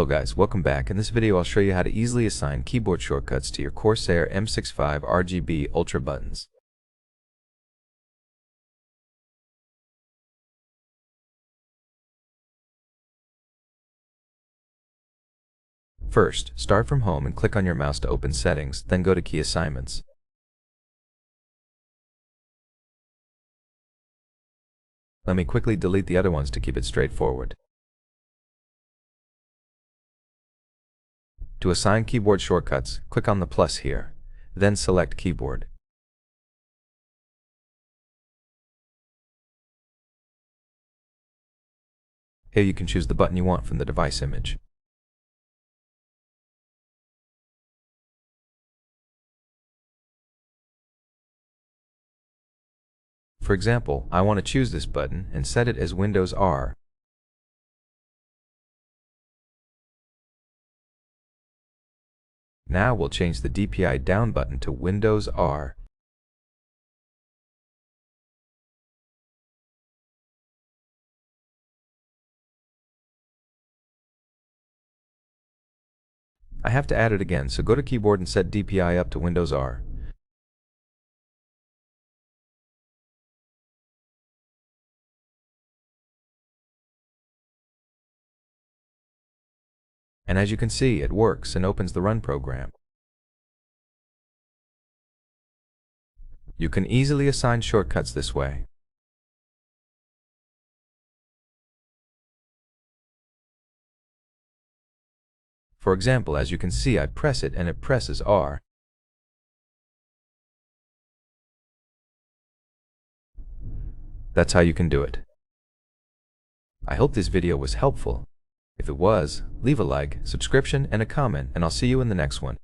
Hello guys, welcome back. In this video I'll show you how to easily assign keyboard shortcuts to your Corsair M65 RGB Ultra buttons. First, start from home and click on your mouse to open Settings, then go to Key Assignments. Let me quickly delete the other ones to keep it straightforward. To assign keyboard shortcuts, click on the plus here, then select Keyboard. Here you can choose the button you want from the device image. For example, I want to choose this button and set it as Windows R. Now we'll change the DPI down button to Windows R. I have to add it again, so go to Keyboard and set DPI up to Windows R. And as you can see, it works and opens the Run program. You can easily assign shortcuts this way. For example, as you can see, I press it and it presses R. That's how you can do it. I hope this video was helpful. If it was, leave a like, subscription, and a comment, and I'll see you in the next one.